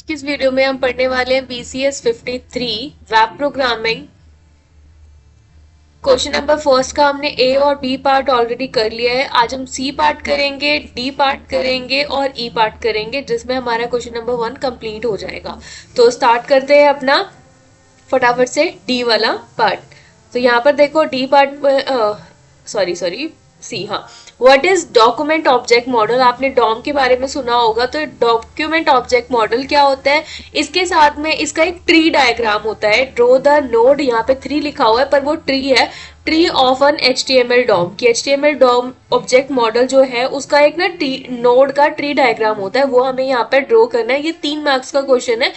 इस वीडियो में हम पढ़ने वाले हैं BCS 53 web programming. Question number first का हमने ए और बी पार्ट ऑलरेडी कर लिया है। आज हम सी पार्ट करेंगे, डी पार्ट करेंगे और ई पार्ट करेंगे, जिसमें हमारा क्वेश्चन नंबर 1 कंप्लीट हो जाएगा। तो स्टार्ट करते हैं अपना फटाफट से डी वाला पार्ट। तो यहाँ पर देखो डी पार्ट में सॉरी सी, हाँ, what is document object model. आपने डॉम के बारे में सुना होगा। तो डॉक्यूमेंट ऑब्जेक्ट मॉडल क्या होता है, इसके साथ में इसका एक ट्री डायग्राम होता है। ड्रो द नोड, यहाँ पे 3 लिखा हुआ है पर वो ट्री है, tree of an HTML DOM की। HTML डॉम ऑब्जेक्ट मॉडल जो है उसका एक ना नोड का ट्री डायग्राम होता है, वो हमें यहाँ पर ड्रॉ करना है। ये 3 मार्क्स का क्वेश्चन है।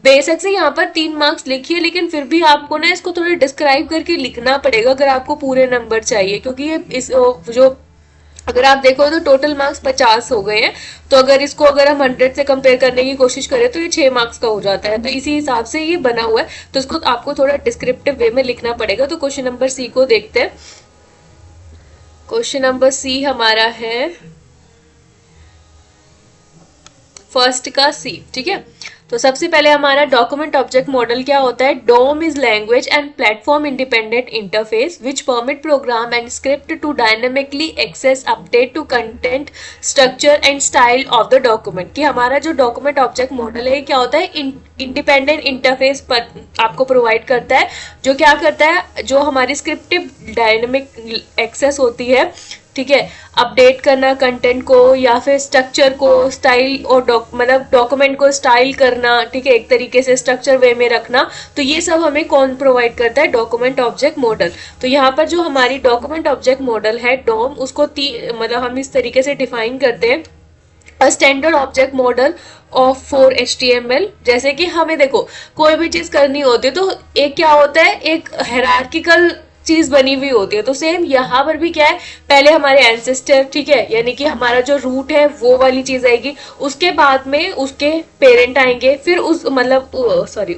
बेशक से यहाँ पर 3 मार्क्स लिखिए, लेकिन फिर भी आपको ना इसको थोड़ा डिस्क्राइब करके लिखना पड़ेगा अगर आपको पूरे नंबर चाहिए, क्योंकि ये इस जो अगर आप देखो तो टोटल मार्क्स 50 हो गए हैं। तो अगर हम 100 से कंपेयर करने की कोशिश करें तो ये 6 मार्क्स का हो जाता है। तो इसी हिसाब से ये बना हुआ है, तो इसको आपको थोड़ा डिस्क्रिप्टिव वे में लिखना पड़ेगा। तो क्वेश्चन नंबर सी को देखते हैं। क्वेश्चन नंबर सी हमारा है फर्स्ट का सी, ठीक है। तो सबसे पहले हमारा डॉक्यूमेंट ऑब्जेक्ट मॉडल क्या होता है। DOM is language and platform independent interface which permit program and script to dynamically access update to content structure and style of the document. कि हमारा जो डॉक्यूमेंट ऑब्जेक्ट मॉडल है क्या होता है, इंडिपेंडेंट इंटरफेस पर आपको प्रोवाइड करता है, जो क्या करता है, जो हमारी स्क्रिप्टिव डायनेमिक एक्सेस होती है, ठीक है, अपडेट करना कंटेंट को या फिर स्ट्रक्चर को, स्टाइल और मतलब डॉक्यूमेंट को स्टाइल करना, ठीक है, एक तरीके से स्ट्रक्चर वे में रखना। तो ये सब हमें कौन प्रोवाइड करता है, डॉक्यूमेंट ऑब्जेक्ट मॉडल। तो यहाँ पर जो हमारी डॉक्यूमेंट ऑब्जेक्ट मॉडल है डॉम, उसको मतलब हम इस तरीके से डिफाइन करते हैं, a standard object model of for HTML। जैसे कि हमें देखो कोई भी चीज करनी होती है तो एक क्या होता है, एक हायरार्किकल चीज बनी हुई होती है। तो सेम यहाँ पर भी क्या है, पहले हमारे एंसेस्टर, ठीक है, यानी कि हमारा जो रूट है वो वाली चीज आएगी, उसके बाद में उसके पेरेंट आएंगे, फिर उस मतलब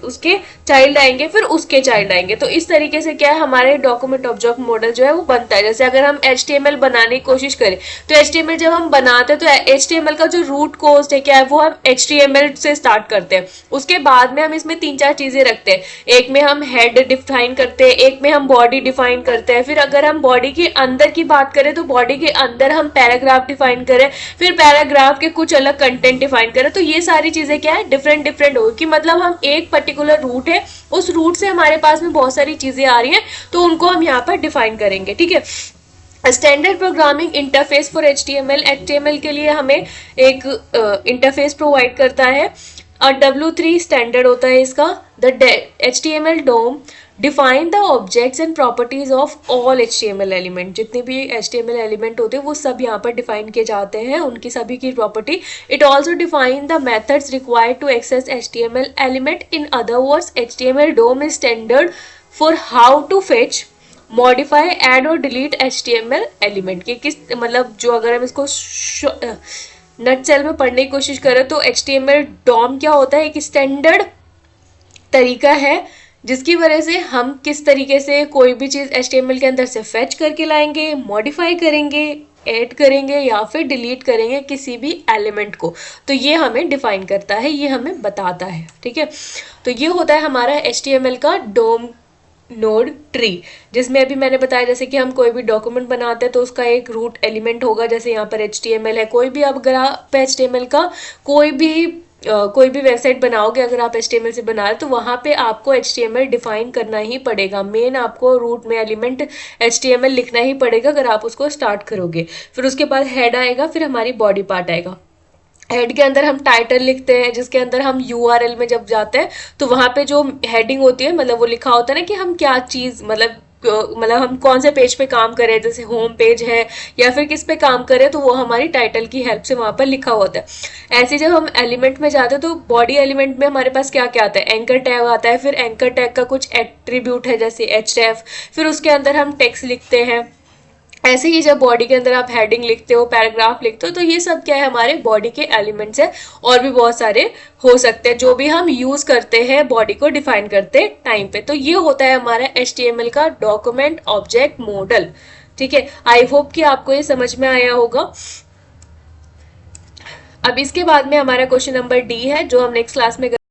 उसके चाइल्ड आएंगे, फिर उसके चाइल्ड आएंगे। तो इस तरीके से क्या है, हमारे डॉक्यूमेंट ऑब्जेक्ट मॉडल जो है वो बनता है। जैसे अगर हम HTML बनाने की कोशिश करें तो HTML जब हम बनाते हैं तो HTML का जो रूट कोड है क्या है, वो हम HTML से स्टार्ट करते हैं। उसके बाद में हम इसमें 3-4 चीजें रखते हैं। एक में हम हेड डिफाइन करते हैं, एक में हम बॉडी डिफाइन करते हैं, फिर अगर हम बॉडी के अंदर की बात करें तो बॉडी के अंदर हम पैराग्राफ डिफाइन करें, फिर पैराग्राफ के कुछ अलग कंटेंट डिफाइन करें। तो ये सारी चीजें क्या है, डिफरेंट होगी। कि मतलब हम एक पर्टिकुलर रूट है, उस रूट से हमारे पास में बहुत सारी चीजें आ रही हैं, तो उनको हम यहाँ पर डिफाइन करेंगे, ठीक है। Standard programming interface for HTML के लिए हमें एक इंटरफेस प्रोवाइड करता है। और W3 स्टैंडर्ड होता है इसका। The HTML DOM define the objects and properties of all HTML element. जितने भी HTML एलिमेंट होते हैं वो सब यहाँ पर डिफाइन किए जाते हैं, उनकी सभी की property. It also define the methods required to access HTML element. In other words HTML DOM is standard for how to fetch, modify, add और डिलीट HTML एलिमेंट। के किस मतलब जो अगर हम इसको नटसेल में पढ़ने की कोशिश करें तो HTML डॉम क्या होता है, एक स्टैंडर्ड तरीका है जिसकी वजह से हम किस तरीके से कोई भी चीज HTML के अंदर से फेच करके लाएंगे, मॉडिफाई करेंगे, ऐड करेंगे या फिर डिलीट करेंगे किसी भी एलिमेंट को। तो ये हमें डिफाइन करता है, ये हमें बताता है, ठीक है। तो ये होता है हमारा HTML का डोम नोड ट्री, जिसमें अभी मैंने बताया जैसे कि हम कोई भी डॉक्यूमेंट बनाते हैं तो उसका एक रूट एलिमेंट होगा। जैसे यहाँ पर HTML है, कोई भी अगर आप HTML का कोई भी वेबसाइट बनाओगे, अगर आप HTML से बना रहे तो वहां पे आपको HTML डिफाइन करना ही पड़ेगा। मेन आपको रूट में एलिमेंट HTML लिखना ही पड़ेगा अगर आप उसको स्टार्ट करोगे। फिर उसके बाद हेड आएगा, फिर हमारी बॉडी पार्ट आएगा। हेड के अंदर हम टाइटल लिखते हैं, जिसके अंदर हम URL में जब जाते हैं तो वहां पे जो हेडिंग होती है, मतलब वो लिखा होता है ना कि हम क्या चीज मतलब हम कौन से पेज पे काम करें, जैसे होम पेज है या फिर किस पे काम करें, तो वो हमारी टाइटल की हेल्प से वहां पर लिखा होता है। ऐसे जब हम एलिमेंट में जाते हैं तो बॉडी एलिमेंट में हमारे पास क्या क्या आता है, एंकर टैग आता है। फिर एंकर टैग का कुछ एट्रीब्यूट है जैसे href, फिर उसके अंदर हम टेक्स्ट लिखते हैं। ऐसे ही जब बॉडी के अंदर आप हेडिंग लिखते हो, पैराग्राफ लिखते हो, तो ये सब क्या है, हमारे बॉडी के एलिमेंट्स है। और भी बहुत सारे हो सकते हैं जो भी हम यूज करते हैं बॉडी को डिफाइन करते टाइम पे। तो ये होता है हमारा HTML का डॉक्यूमेंट ऑब्जेक्ट मॉडल, ठीक है। आई होप कि आपको ये समझ में आया होगा। अब इसके बाद में हमारा क्वेश्चन नंबर डी है जो हम नेक्स्ट क्लास में